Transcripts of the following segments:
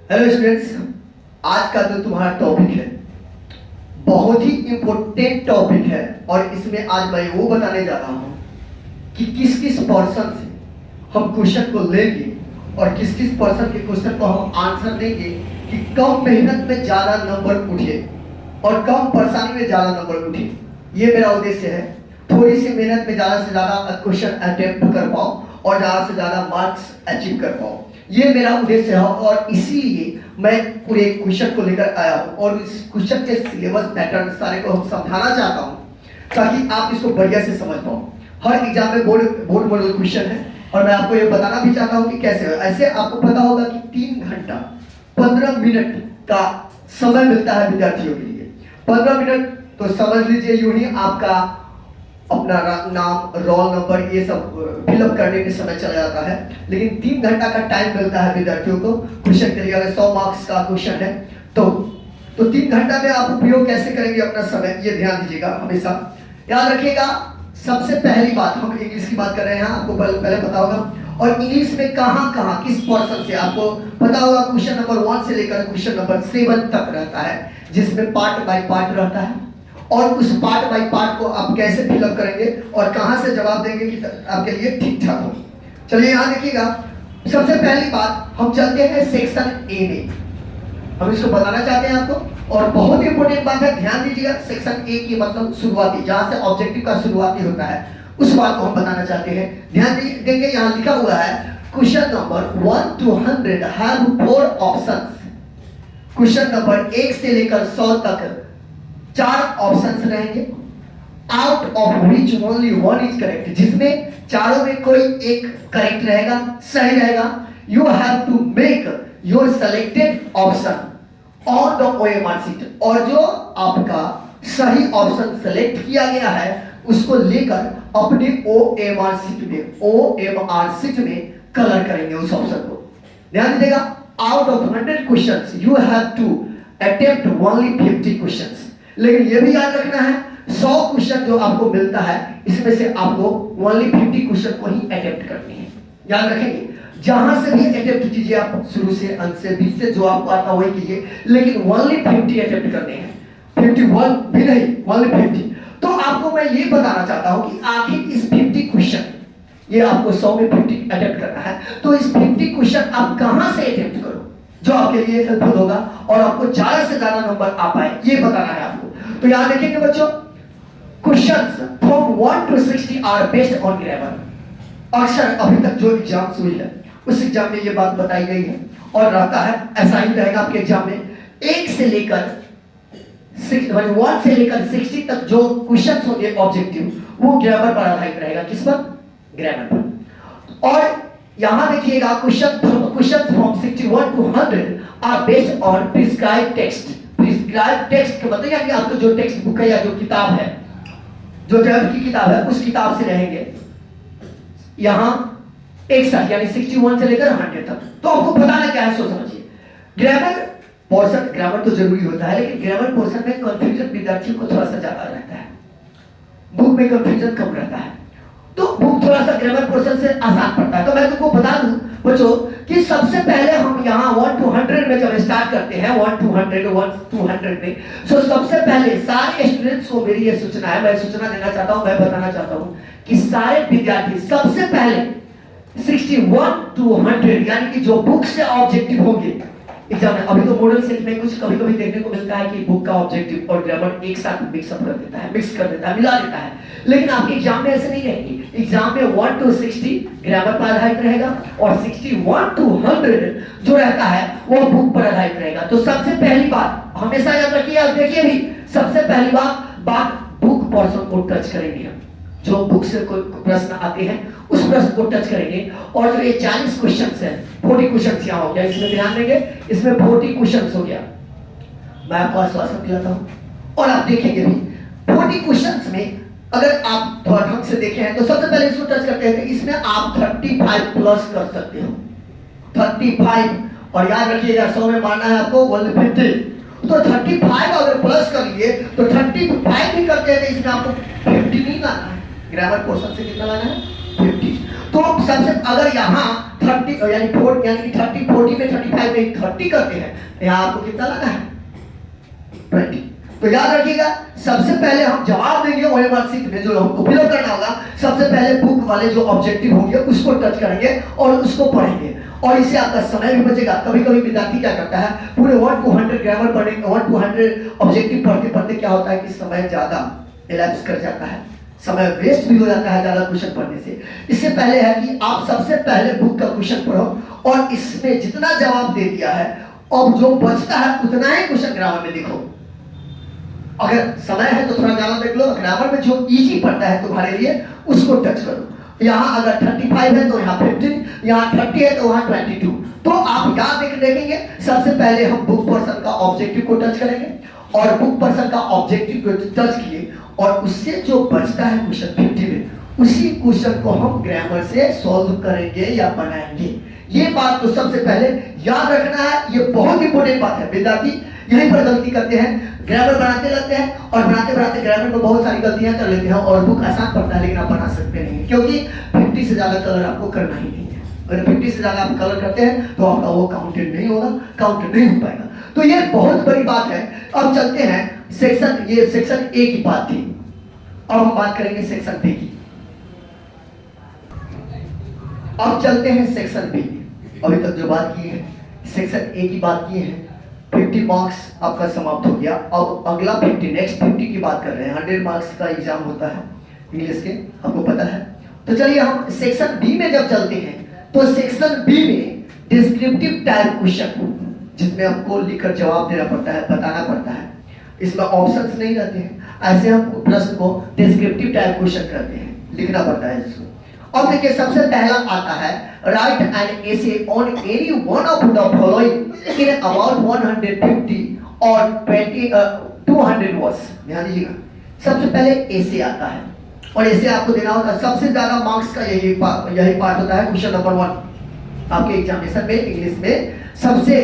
Hello students, आज का जो तुम्हारा टॉपिक है बहुत ही इम्पोर्टेंट टॉपिक है और इसमें आज मैं वो बताने जा रहा हूँ कि किस किस पर्सन से हम क्वेश्चन को लेंगे और किस किस पर्सन के क्वेश्चन को हम आंसर देंगे कि कम मेहनत में ज़्यादा नंबर उठे और कम परेशानी में ज़्यादा नंबर उठे। ये मेरा उद्देश्य है, थोड़ी सी मेहनत में ज़्यादा से ज़्यादा क्वेश्चन अटेम्प्ट कर पाओ और ज़्यादा से ज़्यादा मार्क्स अचीव कर पाओ। ये मेरा उद्देश्य है और इसीलिए मैं पूरे क्वेश्चन को लेकर आया हूँ और इस क्वेश्चन के सिलेबस पैटर्न सारे को हम समझाना चाहता हूँ ताकि आप इसको बढ़िया से समझ पाओ। हर एग्जाम में बोर्ड मॉडल क्वेश्चन है और मैं आपको ये बताना भी चाहता हूँ कि कैसे है। ऐसे आपको पता होगा कि 3 घंटा 15 मिनट का समय मिलता है विद्यार्थियों के लिए। 15 मिनट तो समझ लीजिए यूं ही आपका अपना नाम, रोल नंबर ये सब फिलअप करने में समय चला जाता है, लेकिन 3 घंटा का टाइम मिलता है विद्यार्थियों को क्वेश्चन के लिए। अगर 100 मार्क्स का क्वेश्चन है तो 3 घंटा में आप उपयोग कैसे करेंगे अपना समय, ये ध्यान दीजिएगा, हमेशा याद रखिएगा। सबसे पहली बात, हम इंग्लिश की बात कर रहे हैं, आपको पहले पता होगा। और इंग्लिश में कहाँ किस पर्सन से आपको पता होगा। क्वेश्चन नंबर 1 से लेकर क्वेश्चन नंबर 7 तक रहता है, जिसमें पार्ट बाय पार्ट रहता है और उस पार्ट बाय पार्ट को आप कैसे फिलअप करेंगे और कहां से जवाब देंगे कि आपके लिए ठीक ठाक हो। चलिए यहां देखिएगा, सबसे पहली बात हम चलते हैं सेक्शन ए में। हम इसको बताना चाहते हैं आपको और बहुत इंपॉर्टेंट बात है, ध्यान दीजिएगा। सेक्शन ए की मतलब शुरुआती, जहां से ऑब्जेक्टिव का शुरुआती होता है, उस बात को हम बताना चाहते हैं। ध्यान देंगे, यहां लिखा हुआ है question number 1 to 100 have 4 options. Question number 1 से लेकर 100 तक 4 ऑप्शंस रहेंगे, out of which only 1 is correct, जिसमें चारों में कोई एक करेक्ट रहेगा, सही रहेगा। You have to make your selected option on the OMR sheet, और जो आपका सही ऑप्शन सेलेक्ट किया गया है उसको लेकर अपने ओएमआर शीट में कलर करेंगे उस ऑप्शन को। ध्यान दीजिएगा, out of 100 questions you have to attempt only 50 questions. लेकिन यह भी याद रखना है 100 क्वेश्चन जो आपको मिलता है, इसमें से आपको ओनली 50 क्वेश्चन को ही अटेम्प्ट करनी है। याद रखेंगे, जहां से भी अटेम्प्ट कीजिए आप, शुरू से, अंत से, बीच से, जो आपको आता वही कीजिए, लेकिन ओनली 50 अटेम्प्ट करने हैं, 51 भी नहीं, ओनली 50। तो आपको मैं ये बताना चाहता हूं कि आखिर इस 50 क्वेश्चन, ये आपको 100 में 50 अटेम्प्ट करना है, तो इस 50 क्वेश्चन आप कहां से अटेम्प्ट करो जो आपके लिए हेल्पफुल होगा और आपको ज्यादा से ज्यादा नंबर आ पाए, ये बताना है आपको। तो याद रखेंगे बच्चों, questions from 1 to 60 are based on grammar. अक्सर अभी तक जो एग्जाम्स हुई है उस एग्जाम में ये बात बताई गई है और रहता है, ऐसा ही रहेगा आपके एग्जाम में। 1 से लेकर 60 तक जो क्वेश्चंस होंगे ऑब्जेक्टिव, वो ग्रामर पर आधारित रहेगा। किस पर? ग्रामर पर। और यहां देखिएगा, question from 61 to 100 are based on prescribed text. Prescribed text का मतलब है कि आपको जो टेक्स्ट बुक है या जो किताब है, जो 12th की किताब है, उस किताब से रहेंगे यहां एक साथ, यानी 61 से लेकर 100 तक। तो आपको बताना क्या है, सो समझिए। ग्रामर पोर्शन, ग्रामर तो जरूरी होता है, लेकिन ग्रामर पोर्शन में कंफ्यूजन विद्यार्थियों को थोड़ा सा ज्यादा रहता है, बुक में कंफ्यूजन कम रहता है, तो बुक थोड़ा सा ग्रामर पोर्शन से आसान पड़ता है। तो मैं तुमको बता दूं बच्चों कि सबसे पहले हम यहाँ 1 to 100 में जब स्टार्ट करते हैं, 1 to 100 में, तो सबसे पहले सारे स्टूडेंट्स को मेरी ये सूचना है, मैं सूचना देना चाहता हूँ, मैं बताना चाहता हूँ कि सारे विद्यार्थी सबसे पहले 61 to 100 यानी कि जो बुक से ऑब्जेक्टिव होंगे एग्जाम में। अभी तो मॉडल सेट में कुछ कभी-कभी देखने को मिलता है कि बुक का ऑब्जेक्टिव और ग्रामर एक साथ मिक्स कर देता है, मिला देता है, लेकिन आपके एग्जाम में ऐसे नहीं रहेगी। एग्जाम में 1 to 60 ग्रामर पर आधारित रहेगा और 61 to 100 जो रहता है वो बुक पर आधारित रहेगा। तो सबसे पहली बात हमेशा याद रखिए, और देखिए भी, सबसे पहली बात बुक पोर्शन को टच करेंगे हम। जो बुक से कोई प्रश्न आते हैं उस प्रश्न को टच करेंगे। और जो ये 40 क्वेश्चंस हैं, 40 क्वेश्चंस यहाँ हो गया, इसमें ध्यान देंगे, इसमें 40 क्वेश्चंस हो गया। मैं आपको आश्वासन दिलाता हूँ और आप देखेंगे भी 40 क्वेश्चंस में अगर आप थोड़ा ढंग से देखे हैं तो सबसे पहले इसको टच करते हैं, इसमें आप 35 प्लस कर सकते हो, 35। और याद रखिएगा 100 में मारना है आपको 150, तो 35 अगर प्लस कर लिए तो 35 भी करते हैं, इसमें आपको 50 नहीं लाना है। ग्रामर पोर्शन से कितना लाना है? 50। तो सबसे अगर यहाँ 30 यानी 30 40 में 35 में 30 करते हैं, यहाँ आपको कितना लगा है 20। तो याद रखिएगा, सबसे पहले हम जवाब देंगे ओएमआर शीट में, जो हमको फिलअप करना होगा। सबसे पहले बुक वाले जो ऑब्जेक्टिव होंगे उसको टच करेंगे और उसको पढ़ेंगे, और इससे आपका समय भी बचेगा। कभी कभी विद्यार्थी क्या करता है, पूरे 1 to 100 ग्रामर पढ़ेंगे, 1 to 100 ऑब्जेक्टिव पढ़ते पढ़ते क्या होता है कि समय ज्यादा एलैप्स कर जाता है, समय वेस्ट भी हो जाता है ज्यादा क्वेश्चन पढ़ने से। इससे पहले है कि आप सबसे पहले बुक का क्वेश्चन पढ़ो और इसमें जितना जवाब दे दिया है अब जो बचता है उतना ही क्वेश्चन ग्रामर में लिखो। अगर समय है तो थोड़ा ज्यादा देख लो, ग्रामर में जो इजी पड़ता है तुम्हारे लिए उसको टच करो। यहाँ अगर 35 है तो यहाँ 15, यहाँ 30 है तो वहाँ 22। तो आप यहाँ देखेंगे, सबसे पहले हम बुक पर्सन का ऑब्जेक्टिव को टच करेंगे, और बुक पर्सन का ऑब्जेक्टिव को टच किए और उससे जो बचता है क्वेश्चन 50 में, उसी क्वेश्चन को हम ग्रामर से सॉल्व करेंगे या बनाएंगे। ये बात तो सबसे पहले याद रखना है, ये बहुत इंपॉर्टेंट बात है। विद्यार्थी यहीं पर गलती करते हैं, ग्रामर बनाते रहते हैं और बनाते बनाते ग्रामर में बहुत सारी गलतियां कर लेते हैं और बुक आसान पड़ता है लेकिन आप बना सकते नहीं, क्योंकि 50 से ज्यादा कलर आपको करना ही नहीं है। अगर 50 से ज्यादा आप कलर करते हैं तो आपका वो काउंटेड नहीं होगा, काउंटेड नहीं हो पाएगा। तो ये बहुत बड़ी बात है। अब चलते हैं सेक्शन, ये सेक्शन ए की बात थी, अब हम बात करेंगे सेक्शन बी की। अब चलते हैं सेक्शन बी। अभी तक जो बात की है सेक्शन ए की बात की है, 50 मार्क्स आपका समाप्त हो गया। अब अगला 50, नेक्स्ट 50 की बात कर रहे हैं। 100 मार्क्स का एग्जाम होता है इंग्लिश के, आपको पता है। तो चलिए हम सेक्शन बी में जब चलते हैं तो सेक्शन बी में डिस्क्रिप्टिव टाइप क्वेश्चन, जिसमें हमको लिखकर जवाब देना पड़ता है, बताना पड़ता है, इसमें ऑप्शंस नहीं रहते हैं। ऐसे हम प्रश्न को डिस्क्रिप्टिव टाइप क्वेश्चन करते हैं, लिखना पड़ता है इसको। अब देखिए सबसे पहला आता है, right an essay on any one of the following in about 150 और 200 वर्ड्स। ध्यान दीजिएगा, सबसे पहले एसे आता है और एसे आपको देना होता है। सबसे ज्यादा मार्क्स का यही पार्ट होता है, क्वेश्चन नंबर 1 आपके एग्जामिनेशन में इंग्लिश में। सबसे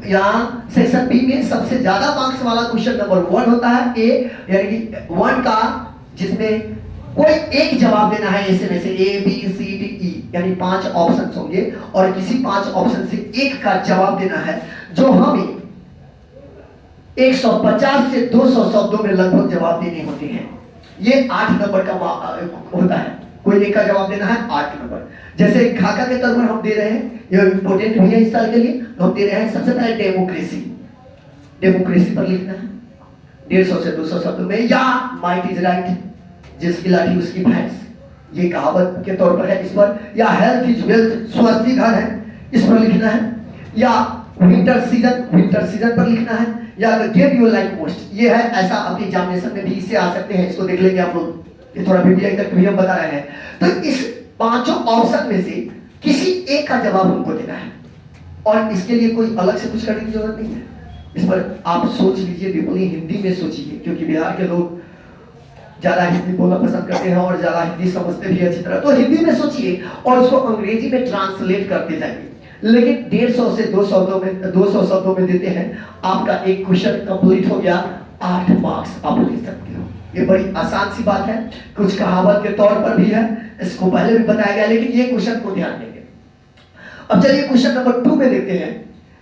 यहाँ सेक्शन बी में सबसे ज्यादा मार्क्स वाला क्वेश्चन नंबर 1 होता है, ए यानी कि 1 का, जिसमें कोई एक जवाब देना है ऐसे में से, ए बी सी डी ई, यानी 5 ऑप्शंस होंगे और किसी 5 ऑप्शन से एक का जवाब देना है, जो हमें 150 से 200 शब्दों में लगभग जवाब देने होते हैं। ये 8 नंबर का होता है, कोई एक का जवाब देना है 8 नंबर। जैसे खाका के तौर पर हम दे रहे हैं, ये इंपॉर्टेंट भी है इस साल के लिए, तो हम दे रहे हैं सबसे पहले डेमोक्रेसी। डेमोक्रेसी पर लिखना है 150 से 200 शब्दों में, या माइट इज राइट, जिसकी लाठी उसकी भैंस, ये कहावत के तौर पर है इस पर, या हेल्थ इज वेल्थ, स्वस्थ ही धन है, इस पर लिखना है, या विंटर सीजन पर लिखना है, या गेम यू लाइक मोस्ट, ये है। ऐसा आपके एग्जामिनेशन में भी इससे आ सकते हैं, इसको देख लेंगे आप लोग, ये थोड़ा वीडियो तक भी हम बता रहे हैं। तो इस 5 ऑप्शन में से किसी एक का जवाब हमको देना है और इसके लिए कोई अलग से कुछ करने की जरूरत नहीं है। इस पर आप सोच लीजिए, बिल्कुल हिंदी में सोचिए, क्योंकि बिहार के लोग ज्यादा हिंदी बोलना पसंद करते हैं और ज्यादा हिंदी समझते भी अच्छी तरह, तो हिंदी में सोचिए और उसको अंग्रेजी में ट्रांसलेट करते जाइए। लेकिन 150 से 200 शब्दों में देते हैं, आपका एक क्वेश्चन कंप्लीट हो गया, 8 मार्क्स आप ले सकते हो। ये बड़ी आसान सी बात है, कुछ कहावत के तौर पर भी है, इसको पहले भी बताया गया, लेकिन ये क्वेश्चन को ध्यान देंगे। अब चलिए क्वेश्चन नंबर 2 में देखते हैं,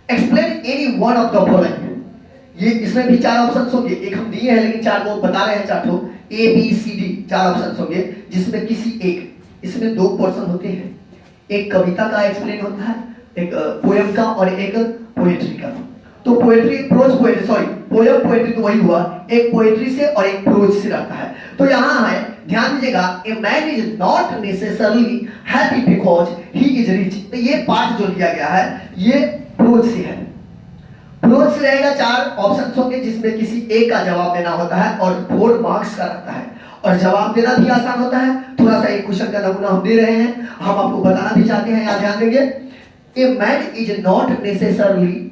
explain any one of the following. ये इसमें भी 4 ऑप्शंस होंगे, एक हम दिए हैं लेकिन 4 को बता रहे हैं, 4 ठो A B C D 4 options होंगे, जिसमें किसी एक, इसमें 2 पोर्शन होते हैं, एक कविता का एक्सप्लेन होता है, एक पोएम का और एक पोएट्री का। तो poetry pros poetry, sorry poem poetry तो वही हुआ, एक पोएट्री से और एक प्रोज से रहता है। तो यहाँ है, ध्यान दीजिएगा, ए man is not necessarily happy because he is rich. तो ये पार्ट जो लिया गया है ये प्रोज से है। प्रोज से रहेगा, 4 ऑप्शन होंगे जिसमें किसी एक का जवाब देना होता है और 4 मार्क्स का रहता है, और जवाब देना भी आसान होता है। थोड़ा सा एक क्वेश्चन का नमूना हम दे रहे हैं, हम आपको बताना भी चाहते हैं, यहाँ ध्यान देंगे। A man is not necessarily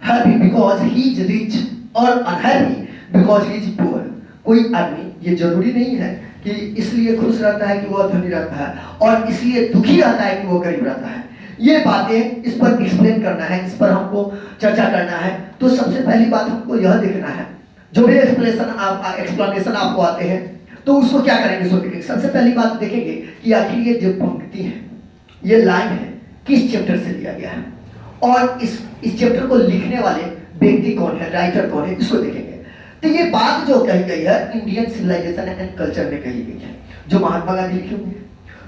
happy because he is rich और unhappy because he is poor. कोई आदमी ये जरूरी नहीं है कि इसलिए खुश रहता है कि वो धनी रहता है और इसलिए दुखी रहता है कि वो गरीब रहता है। ये बातें इस पर एक्सप्लेन करना है, इस पर हमको चर्चा करना है। तो सबसे पहली बात हमको यह देखना है, जो भी एक्सप्लेनेशन आपको आते हैं तो उसको क्या करेंगे, सबसे पहली बात देखेंगे कि आखिर ये जो पंक्ति है ये लाइन है किस चैप्टर से लिया गया है और इस चैप्टर को लिखने वाले व्यक्ति कौन है, राइटर कौन है, इसको देखेंगे। तो ये बात जो कही गई है इंडियन सिविलाइजेशन एंड कल्चर में कही गई है, जो महात्मा गांधी लिखे हुए हैं।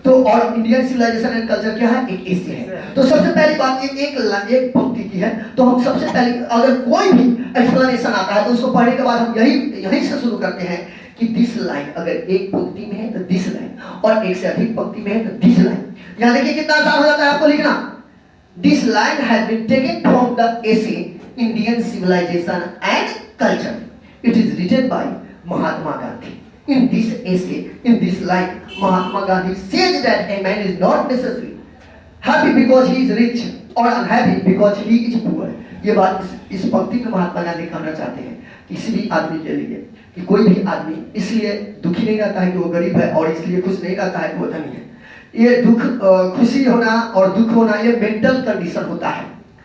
तो और इंडियन सिविलाइजेशन एंड कल्चर क्या है, एक एसे है। तो सबसे पहली बात एक पंक्ति की है, तो हम सबसे पहले अगर कोई भी एक्सप्लेनेशन आता है तो उसको पढ़ने के बाद हम यही से शुरू करते हैं कि दिस लाइन, अगर एक पंक्ति में है तो दिस लाइन, और एक से अधिक पंक्ति में है तो दिस लाइन। यहां देखिए कितना आसान हो जाता है आपको लिखना। This line has been taken from the essay Indian civilization and culture, it is written by Mahatma Gandhi. In this essay, in this line, Mahatma Gandhi says that a man is not necessarily happy because he is rich or unhappy because he is poor. ये बात इस पंक्ति में महात्मा गांधी कहना चाहते हैं किसी भी आदमी के लिए कि कोई भी आदमी इसलिए दुखी नहीं रहता है कि वो गरीब है और इसलिए खुश नहीं रहता है कि वो धनी है। ये दुख, खुशी होना और दुख होना ये मेंटल कंडीशन होता है,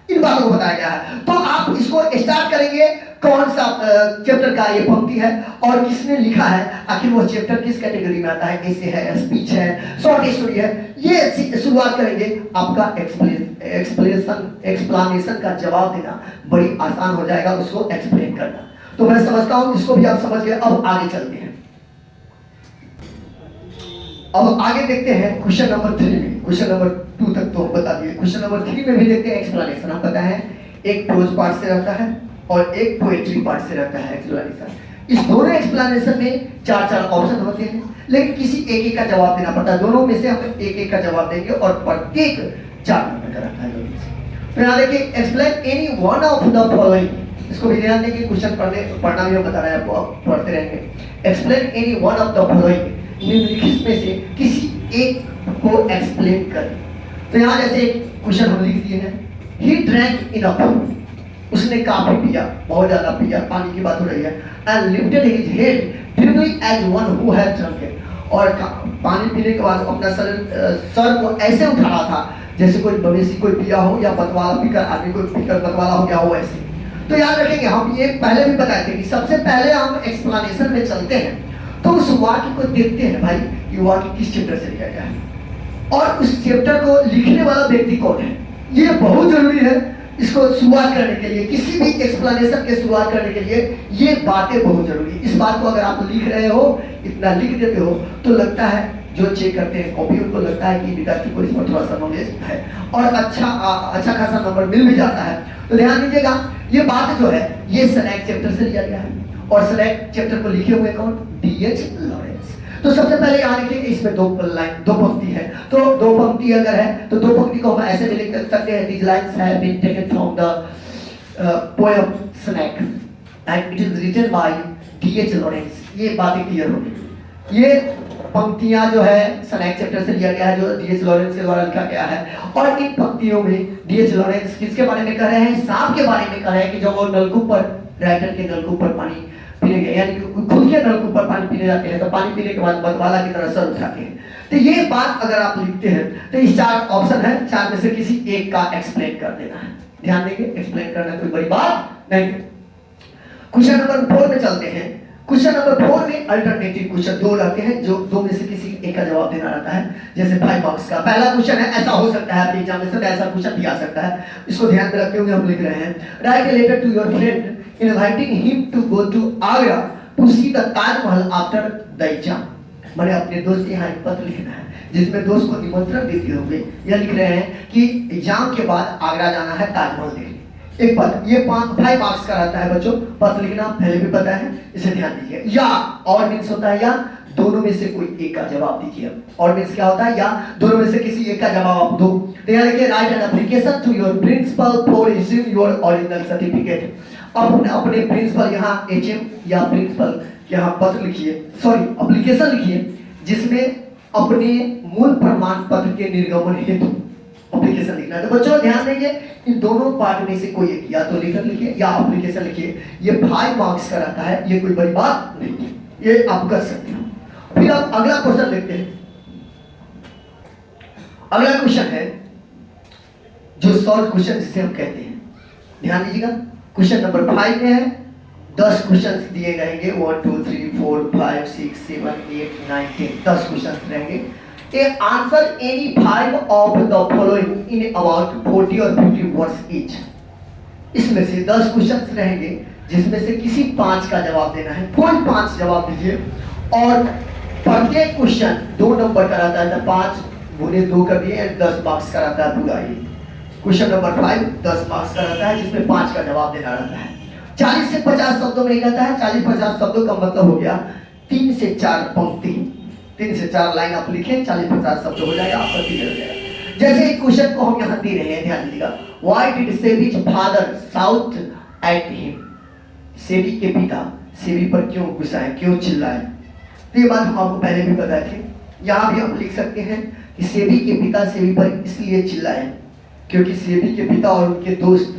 इन बातों को बताया गया है। तो आप इसको स्टार्ट करेंगे कौन सा चैप्टर का ये पंक्ति है और किसने लिखा है, आखिर वो चैप्टर किस कैटेगरी में आता है, ऐसे है, स्पीच है, शॉर्ट स्टोरी है, ये शुरुआत करेंगे। आपका एक्सप्लेनेशन का जवाब देना बड़ी आसान हो जाएगा, उसको एक्सप्लेन करना। तो मैं समझता हूं इसको भी आप समझ गए। अब आगे चलते हैं, अब आगे देखते हैं क्वेश्चन नंबर 3 में। क्वेश्चन नंबर 2 तक तो हम बता दिए, क्वेश्चन नंबर 3 में भी देखते हैं एक्सप्लेनेशन। हम पता है एक प्रोज पार्ट से रहता है और एक पोएट्री पार्ट से रहता है एक्सप्लेनेशन। इस दोनों एक्सप्लेनेशन में 4-4 ऑप्शन होते हैं, लेकिन किसी एक का जवाब देना पड़ता है। दोनों में से हम एक का जवाब देंगे और प्रत्येक 4 नंबर का रहता है। तो यहाँ देखिए, explain any one of the following, इसको भी ध्यान देंगे, क्वेश्चन पढ़ना भी हम बता रहे हैं, पढ़ते रहेंगे। Explain any one of the following, निम्नलिखित में से किसी एक को एक्सप्लेन करें। तो यहाँ जैसे क्वेश्चन हम लिख दिए हैं, ही ड्रैंक इनफ, उसने काफी पिया, बहुत ज्यादा पिया, पानी की बात हो रही है। And lifted his head drinking as one who had drunken, और पानी पीने के बाद अपना सर को ऐसे उठा रहा था जैसे कोई मवेशी कोई पिया हो या बतवाला पीकर आदमी कोई पीकर बतवाला हो गया हो ऐसे। तो याद रखेंगे, हम ये पहले भी बताए थे कि सबसे पहले हम एक्सप्लेनेशन में चलते हैं तो उस वाक्य को देखते हैं भाई कि वाक्य किस चैप्टर से लिया गया है और उस चैप्टर को लिखने वाला व्यक्ति कौन है। ये बहुत जरूरी है इसको शुरुआत करने के लिए, किसी भी एक्सप्लेनेशन के शुरुआत करने के लिए ये बातें बहुत जरूरी है। इस बात को अगर आप लिख रहे हो, इतना लिख देते हो, तो लगता है जो चेक करते हैं कॉपी, उनको लगता है कि विद्यार्थी को इस पर थोड़ा सा नॉलेज है और अच्छा खासा नंबर मिल भी जाता है। तो ध्यान दीजिएगा, ये बात जो है ये सेलेक्ट चैप्टर से लिया गया है और सेलेक्ट चैप्टर को लिखे हुए कौन, D.H. लॉरेंस। तो सबसे पहले यहाँ लिखेंगे, इसमें दो पंक्ति है, तो 2 पंक्ति अगर है तो 2 पंक्ति को हम ऐसे भी लिख सकते हैं, these lines have been taken from the poem Snack and it is written by D.H. Lawrence. ये बातें क्लियर होगी। ये पंक्तियां जो है स्नैक चैप्टर से लिया गया है, जो D.H. लॉरेंस के द्वारा लिखा गया है। और इन पंक्तियों में D.H. लॉरेंस किसके बारे में कह रहे हैं, सांप के बारे में कह रहे हैं कि जब वो नलकूप पर, राइटर के नलकूप पर पानी पीने गए, यानी कि खुद के नलकूप पर पानी पीने जाते हैं तो पानी पीने के बाद बदवाला की तरह सर उठाते हैं। तो ये बात अगर आप लिखते हैं तो इस 4 ऑप्शन है, 4 में से किसी एक का एक्सप्लेन कर देना है। ध्यान देंगे, एक्सप्लेन करना कोई बड़ी बात नहीं। क्वेश्चन नंबर 4 में चलते हैं। क्वेश्चन नंबर 4 में अल्टरनेटिव क्वेश्चन 2 रहते हैं, जो 2 में से किसी एक का जवाब देना रहता है। जैसे 5 मार्क्स का पहला क्वेश्चन है, ऐसा हो सकता है आपके एग्जामिनेशन में ऐसा क्वेश्चन भी आ सकता है, इसको ध्यान में रखते हुए हम लिख रहे हैं, write a letter to your friend inviting him to go to Agra to see the Taj Mahal after the exam. मैंने अपने दोस्त के यहाँ एक पत्र लिखना है जिसमें दोस्त को निमंत्रण देते हुए यह लिख रहे हैं कि एग्जाम के बाद आगरा जाना है ताजमहल देखने। एक पत्र, ये 5 मार्क्स का रहता है बच्चों, पत्र लिखना पहले भी पता है, इसे ध्यान दीजिए। या और मीन्स होता है या दोनों में से कोई एक का जवाब दीजिए। और मीन्स क्या होता है, या दोनों में से किसी एक का जवाब आप दो। तो यहाँ देखिए, write an application to your principal for issuing your original certificate. अपने प्रिंसिपल यहाँ HM या प्रिंसिपल यहाँ पत्र लिखिए, सॉरी एप्लीकेशन लिखिए, जिसमें अपने मूल प्रमाण पत्र के निर्गमन हेतु एप्लीकेशन लिखना है। तो बच्चों ध्यान देंगे, इन दोनों पार्ट में से कोई एक, या तो लेटर लिखिए या एप्लीकेशन लिखिए। ये 5 मार्क्स का रहता है, ये कोई बड़ी बात नहीं है, ये आप कर सकते हो। फिर आप अगला क्वेश्चन देखते हैं। अगला क्वेश्चन है जो शॉर्ट क्वेश्चन जिसे हम कहते हैं। ध्यान दीजिएगा, क्वेश्चन नंबर 5 में है, 10 क्वेश्चन दिए रहेंगे, 1 2 3 4 5 6 7 8 9 10 10 क्वेश्चन रहेंगे। A answer any 5 of the following in about 40 और 50 वर्ड्स ईच। इसमें से 10 क्वेश्चंस रहेंगे जिसमें से किसी 5 का जवाब देना है। कोई 5 जवाब दीजिए और प्रत्येक क्वेश्चन 2 नंबर का रहता है, तो 5 गुने 2 कर दिए 10 मार्क्स का रहता है पूरा। ये क्वेश्चन नंबर 5 10 मार्क्स का रहता है जिसमें 5 का जवाब देना रहता है। 40 से 50 शब्दों में रहता है। 40-50 शब्दों का मतलब हो गया 3 से 4 पंक्ति, 3 से 4 लाइन आप लिखें, 40-50 शब्द हो जाएगा, आपका क्लियर हो जाएगा। जैसे एक क्वेश्चन को हम यहाँ दे रहे हैं, ध्यान दीजिएगा। Why did Sebi's father shout at him? Sebi के पिता सेबी पर क्यों गुस्साए, क्यों चिल्लाए? तो ये बात हम आपको पहले भी बताए थे। यहाँ भी हम लिख सकते हैं कि सेबी के पिता सेबी पर इसलिए चिल्लाए क्योंकि सेबी के पिता और उनके दोस्त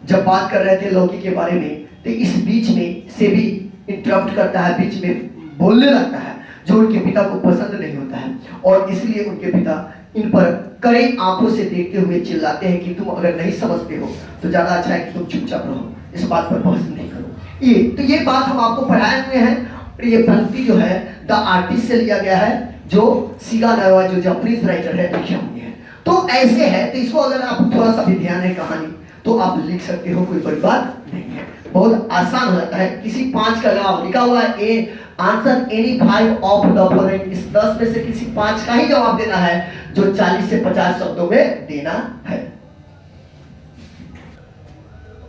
जब बात कर रहे थे लौकी के बारे में, तो इस बीच में सेबी इंटरप्ट करता है, बीच में बोलने लगता है, जो उनके पिता को पसंद नहीं होता है। और इसलिए उनके पिता इन पर कड़े आंखों से देखते हुए चिल्लाते हैं कि तुम अगर नहीं समझते हो तो ज्यादा अच्छा है कि तुम चुपचाप रहो, इस बात पर बहस नहीं करो। ये बात हम आपको पढ़ाए हुए हैं। और ये पंक्ति जो है द आर्टिस्ट से लिया गया है, जो सीगा नवा जो जापानीज राइटर है लिखे हुए हैं। तो ऐसे है, तो इसको अगर आप थोड़ा सा भी ध्यान है कहानी तो आप लिख सकते हो, कोई बड़ी बात नहीं है, बहुत आसान हो जाता है। किसी 5 का जवाब लिखा हुआ है, A answer any 5 of the following, इस 10 में से किसी 5 का ही जवाब देना है जो 40 से 50 शब्दों में देना है।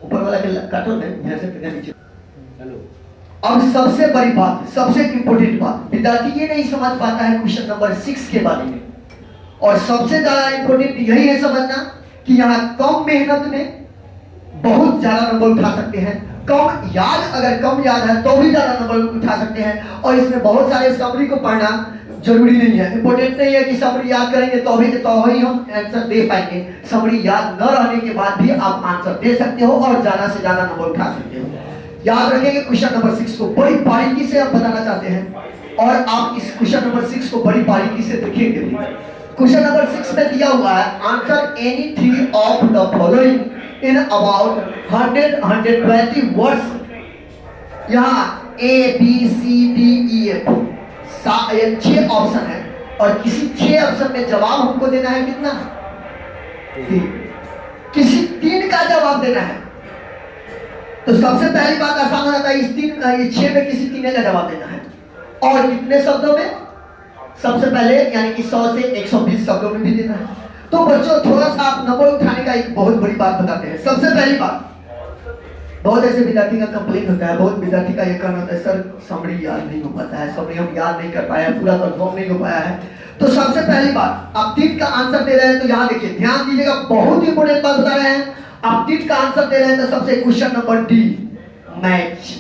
ऊपर वाला के काटो ना, यहां से नीचे। हेलो, अब सबसे बड़ी बात, सबसे इंपॉर्टेंट बात, विद्यार्थी ये नहीं समझ पाता है क्वेश्चन नंबर 6 के बारे में, और सबसे ज्यादा इंपॉर्टेंट यही है समझना कि यहाँ कम मेहनत में बहुत ज्यादा नंबर उठा सकते हैं। कम याद, अगर कम याद है तो भी ज्यादा नंबर उठा सकते हैं। और इसमें बहुत सारे समरी को पढ़ना जरूरी नहीं है, इंपॉर्टेंट नहीं है कि समरी याद करेंगे तो ही हम आंसर दे पाएंगे। समरी याद न रहने के बाद भी आप आंसर दे सकते हो और ज्यादा से ज्यादा नंबर उठा सकते हो। याद रखेंगे क्वेश्चन नंबर 6 को बड़ी बारीकी से आप बताना चाहते हैं और आप इस क्वेश्चन नंबर 6 को बड़ी बारीकी से देखेंगे। क्वेश्चन नंबर 6 में दिया हुआ है answer any 3 of the following in about 120 words. यहाँ A B C D E F 6 option है और किसी 6 ऑप्शन में जवाब हमको देना है कितना? 3। किसी 3 का जवाब देना है। तो सबसे पहली बात आसान हो जाता है, इस 6 में किसी 3 का जवाब देना है। और कितने शब्दों में? सबसे पहले यानी कि 100 से 120 शब्दों में भी देना है। तो बच्चों थोड़ा सा आप नंबर उठाने का एक बहुत बड़ी बात बताते हैं। सबसे पहली बात, बहुत ऐसे विद्यार्थी का कंप्लेंट होता है, बहुत विद्यार्थी का ये कहना होता है सर समरी याद नहीं हो पाता है, समरी हम याद नहीं कर पाए हैं, पूरा कंफर्म नहीं हो पाया है। तो सबसे पहली बात, आप 3 का आंसर दे रहे हैं तो यहाँ देखिए ध्यान दीजिएगा, बहुत इंपोर्टेंट बात बता रहे हैं। आप 3 का आंसर दे रहे हैं तो सबसे क्वेश्चन नंबर डी, मैच।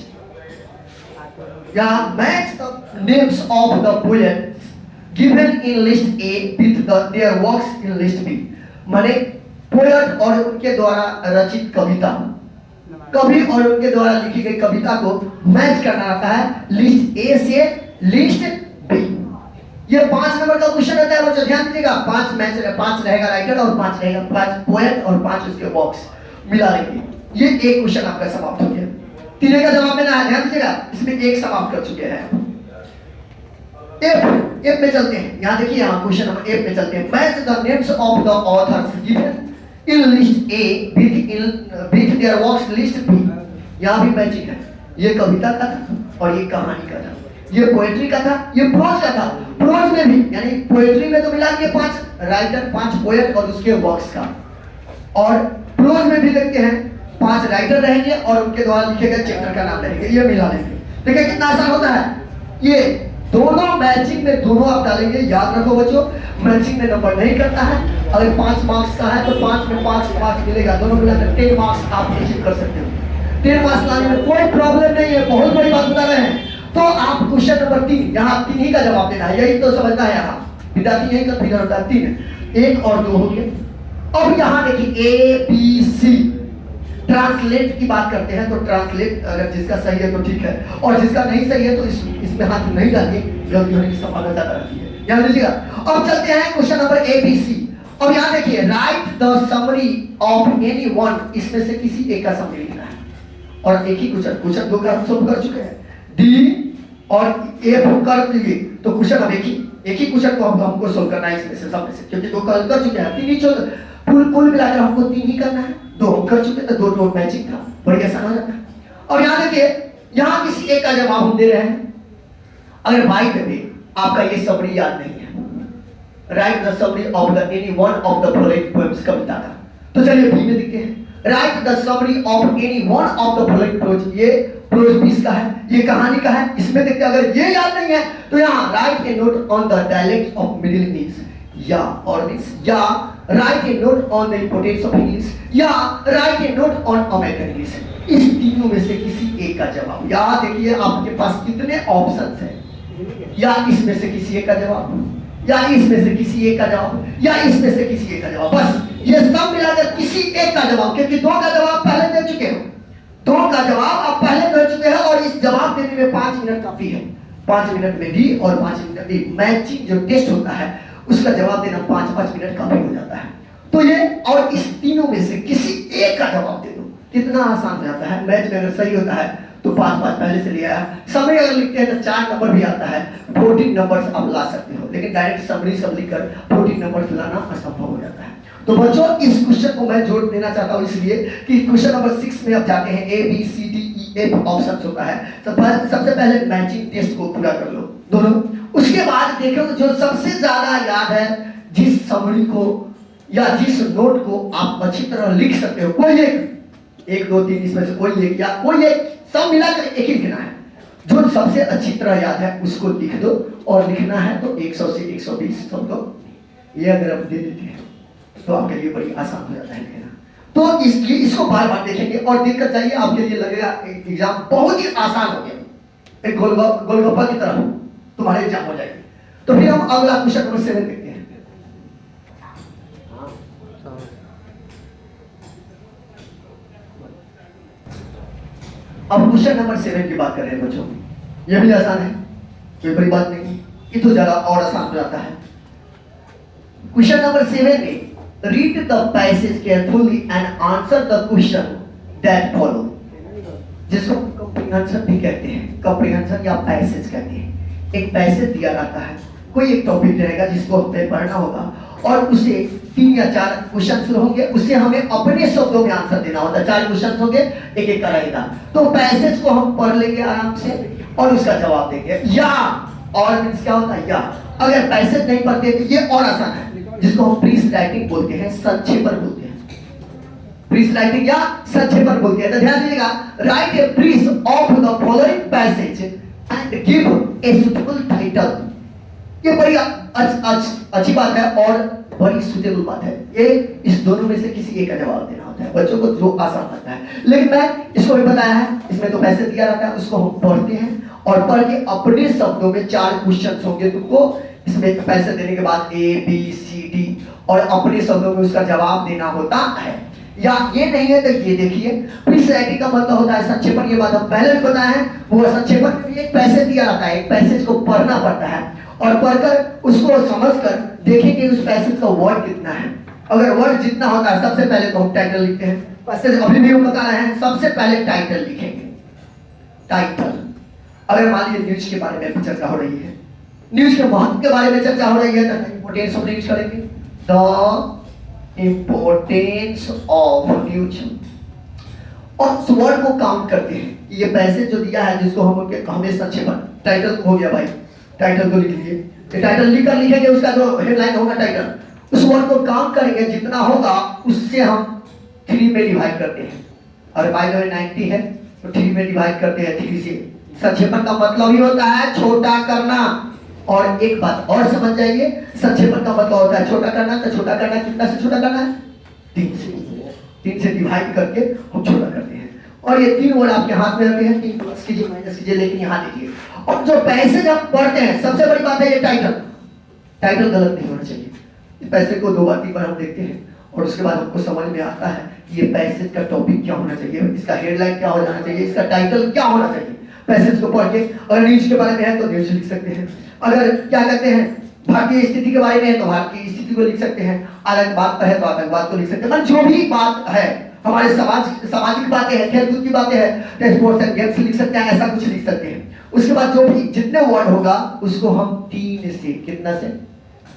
यहाँ match the names of the poets given in list A with their works in list B। माने पोएट और उनके द्वारा रचित कविता, कवि और उनके द्वारा लिखी गई कविता को मैच करना रहता है लिस्ट ए से लिस्ट बी। ये 5 नंबर का क्वेश्चन रहता है बच्चों, ध्यान दीजिएगा। 5 मैच, 5 रहेगा राइटर और 5 रहेगा 5 पोएट और 5 उसके वर्क्स मिला लेंगे। ये एक क्वेश्चन आपका समाप्त हो गया। 3 का जवाब देना है, ध्यान दीजिएगा, इसमें एक समाप्त कर चुके हैं। एफ में चलते हैं, यहाँ देखिए, यहाँ क्वेश्चन नंबर एफ में चलते हैं। Match the names of the authors given in list A with their works list B. यहाँ भी मैचिंग है, ये कविता का था और ये कहानी का था, ये पोएट्री का था, ये प्रोज का था। प्रोज में भी यानी पोएट्री में तो मिला के 5 राइटर, 5 पोएट और उसके वर्क्स का, और प्रोज में भी देखते हैं 5 राइटर रहेंगे और उनके द्वारा लिखे गए चैप्टर का नाम रहेंगे, ये मिला लेंगे। देखिए कितना आसान होता है। ये दोनों मैचिंग में दोनों आप डालेंगे। याद रखो बच्चों, मैचिंग में नंबर नहीं करता है। अगर 5 मार्क्स का है तो 5 में 5 मार्क्स मिलेगा, दोनों मिलाकर 10 मार्क्स आप अचीव कर सकते हो। 10 मार्क्स लाने में कोई प्रॉब्लम नहीं है, बहुत बड़ी बात बता रहे हैं। तो आप क्वेश्चन नंबर 3, यहाँ 3 ही का जवाब देना है, यही तो समझना है। यहाँ विद्यार्थी यही कंफ्यूजन होता है। 3, 1 और 2 हो गया। अब यहाँ देखिए A B C, ट्रांसलेट की बात करते हैं तो ट्रांसलेट अगर जिसका सही है तो ठीक है, और जिसका नहीं सही है तो इसमें हाथ नहीं डालिए, गलती होने की संभावना ज्यादा रहती है, ध्यान दीजिएगा। अब चलते हैं question number A B C. अब यहाँ देखिए, write the summary of any one, इसमें से किसी एक का समरी लिखना है। और एक ही क्वेश्चन 2 का हम सब कर चुके हैं, डी और ए कर लीजिए तो क्वेश्चन अब एक ही। एक ही क्वेश्चन को हमको सोल्व करना है इसमें से सब में से, क्योंकि दो कल कर चुके हैं, तीन ही कुल मिलाकर हमको तीन ही करना है, दो हम कर चुके तो दो मैचिंग था, बड़ी आसान हो जाता है। और यहाँ देखिए, यहाँ किसी एक का जवाब हम दे रहे हैं। अगर बाई द वे आपका ये समरी याद नहीं है, write the summary of the any one of the following poems कविता का, तो चलिए बी में लिखते हैं, write the summary of any one of the following prose. ये प्रोज पीस का है, ये कहानी का है, इसमें देखते हैं। अगर ये याद नहीं है तो यहाँ write a note on the dialect of Middle East, या और मींस या write a note on the importance of English, या write a note on American English. इस तीनों में से किसी एक का जवाब। यहाँ देखिए आपके पास कितने ऑप्शंस हैं, या इसमें से किसी एक का जवाब, या इसमें से किसी एक का जवाब, या इसमें से किसी एक का जवाब। बस ये सब मिलाकर किसी एक का जवाब, क्योंकि दो का जवाब पहले दे चुके हो, दो का जवाब आप पहले दे चुके हैं, और इस जवाब देने में 5 मिनट काफी है। 5 मिनट में डी और 5 मिनट डी मैचिंग जो टेस्ट होता है उसका जवाब देना 5-5 मिनट काफी हो जाता है। तो ये और इस तीनों में से किसी एक का जवाब दे दो, कितना आसान हो जाता है। मैच में अगर सही होता है तो 5-5 पहले से लिया है, समरी अगर लिखते हैं तो 4 नंबर भी आता है, 14 नंबर्स आप ला सकते हो, लेकिन डायरेक्ट समरी सब लिखकर 14 नंबर्स लाना असंभव हो जाता है। तो बच्चों इस क्वेश्चन को मैं जोड़ देना चाहता हूं, इसलिए कि क्वेश्चन नंबर 6 में आप जाते हैं, A B C D E F options होता है, सबसे पहले मैचिंग टेस्ट को पूरा कर लो दोनों। उसके बाद देखो जो सबसे ज्यादा याद है, जिस समरी को या जिस नोट को आप अच्छी तरह लिख सकते हो, कोई एक 2 3 इसमें से कोई एक, या कोई एक, सब मिलाकर एक ही लिखना है। जो सबसे अच्छी तरह याद है उसको लिख दो, और लिखना है तो 100 से 120 शब्दों। ये अगर आप दे देते हैं तो आपके लिए बड़ी आसान हो जाता है लिखना। तो इसको बार बार देखेंगे और देखकर जाइए, आपके लिए लगेगा एग्जाम बहुत ही आसान हो गया, एक गोलगप्पा की तरह तुम्हारे एग्जाम हो जाएगी। तो फिर हम अगला क्वेश्चन नंबर 7 देखते हैं। अब क्वेश्चन नंबर 7 की बात कर रहे हैं बच्चों, ये भी आसान है, कोई बड़ी बात नहीं, ये तो ज्यादा और आसान हो जाता है। क्वेश्चन नंबर 7 में read the passage carefully and answer the question that follow, जिसको comprehension भी कहते हैं, comprehension या passage कहते हैं। एक पैसेज दिया रहता है, कोई एक टॉपिक रहेगा जिसको हमें पढ़ना होगा, और उसे 3 या 4 क्वेश्चन होंगे, उसे हमें अपने शब्दों में आंसर देना होता है। 4 क्वेश्चन होंगे, एक एक का रहेगा, तो पैसेज को हम पढ़ लेंगे आराम से और उसका जवाब देंगे। या और मींस क्या होता है, या अगर पैसेज नहीं पढ़ते तो ये और आसान है, जिसको हम प्रीस राइटिंग बोलते हैं, संक्षेपण बोलते हैं, प्रीस राइटिंग या संक्षेपण बोलते हैं। तो ध्यान दीजिएगा, write a precis of the following passage and give a suitable title. ये बड़ी अच्छी बात है और बड़ी सुटेबल बात है। ये इस दोनों में से किसी एक का जवाब देना होता है बच्चों को, जो आसान लगता है। लेकिन मैं इसको भी बताया है, इसमें तो पैसे दिया रहता है, उसको हम पढ़ते हैं और पढ़ के अपने शब्दों में 4 क्वेश्चन होंगे तुमको, इसमें पैसे देने के बाद ए बी सी डी और अपने शब्दों में उसका जवाब देना होता है। या ये नहीं है तो ये देखिए, प्रीस राइटिंग का मतलब होता है संक्षेपण। ये बात हम पहले भी बताया है, वो संक्षेपण में भी एक पैसेज दिया रहता है, एक पैसेज को पढ़ना पड़ता है और पढ़कर उसको समझकर देखेंगे उस पैसेज का वर्ड कितना है। अगर वर्ड जितना होता है, सबसे पहले तो हम टाइटल लिखते हैं, पैसेज अभी भी हम बता रहे हैं, सबसे पहले टाइटल लिखेंगे। टाइटल, अगर मान लीजिए न्यूज के बारे में चर्चा हो रही है, न्यूज के महत्व के बारे में चर्चा हो रही है, तो इंपोर्टेंस ऑफ न्यूज करेंगे, द इंपोर्टेंस ऑफ न्यूज, और उस वर्ड को काउंट करते हैं। ये पैसेज जो दिया है जिसको हम हमें संक्षेपण, टाइटल हो गया भाई, टाइटल को लिख लीजिए, ये टाइटल लिखकर लिखेंगे, उसका जो हेडलाइन होगा टाइटल, उस वर्ड को काउंट करेंगे, जितना होगा उससे हम 3 में डिवाइड करते हैं। और बाय द वे 90 है तो 3 में डिवाइड करते हैं 3 से। संक्षेपण का मतलब ही होता है छोटा करना। और एक बात और समझ जाइए, संक्षेपण का मतलब होता है छोटा करना। तो छोटा करना कितना से छोटा करना है, 3 से डिवाइड करके हम छोटा करते हैं। और ये 3 वर्ड आपके हाथ में रखे हैं, 3 प्लस कीजिए माइनस कीजिए, लेकिन यहाँ देखिए, और जो पैसेज आप पढ़ते हैं, सबसे बड़ी बात है ये टाइटल गलत नहीं होना चाहिए। इस पैसेज को 2 बार 3 बार हम देखते हैं और उसके बाद हमको समझ में आता है कि ये पैसेज का टॉपिक क्या होना चाहिए, इसका हेडलाइन क्या हो जाना चाहिए, इसका टाइटल क्या होना चाहिए। पैसेज को पढ़ के अगर न्यूज के बारे में है तो न्यूज लिख सकते हैं, अगर क्या कहते हैं भारतीय स्थिति के बारे में है तो भारतीय स्थिति को लिख सकते हैं, आतंकवाद पर है तो आतंकवाद को लिख सकते हैं। जो भी बात है, हमारे सामाजिक बातें हैं, खेलकूद की बातें हैं, स्पोर्ट्स एंड गेम्स लिख सकते हैं, ऐसा कुछ लिख सकते हैं। उसके बाद जो भी जितने वर्ड होगा उसको हम 3 से, कितना से,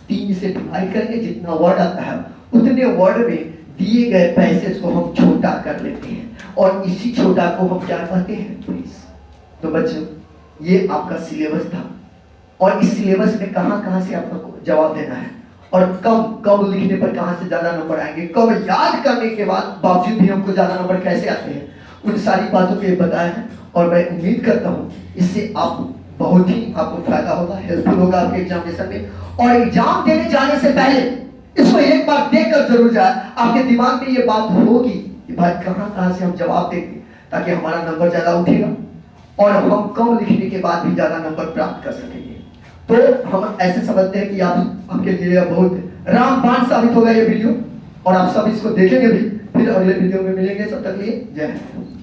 3 से डिवाइड करेंगे। जितना वर्ड आता है उतने वर्ड में दिए गए पैसेज को हम छोटा कर लेते हैं और इसी छोटा को हम क्या कहते हैं, प्लीज। तो बच्चों ये आपका सिलेबस था और इस सिलेबस में कहां से आपको जवाब देना है और कब लिखने पर कहां से ज्यादा नंबर आएंगे, कब याद करने के बाद बावजूद भी हमको ज्यादा नंबर कैसे आते हैं, उन सारी बातों को ये बताया है। और मैं उम्मीद करता हूं इससे आप बहुत ही आपको फायदा होगा, हेल्पफुल होगा आपके एग्जामिनेशन में। और एग्जाम देने जाने से पहले इसको एक बार देखकर जरूर जाए, आपके दिमाग में ये बात होगी कि भाई कहां से हम जवाब देंगे ताकि हमारा नंबर ज्यादा उठेगा और हम कम लिखने के बाद भी ज्यादा नंबर प्राप्त कर सकेंगे। तो हम ऐसे समझते हैं कि आपके लिए बहुत रामबाण साबित होगा ये वीडियो और आप सब इसको देखेंगे भी। फिर अगले वीडियो में मिलेंगे, तब तक लिए जय हिंद।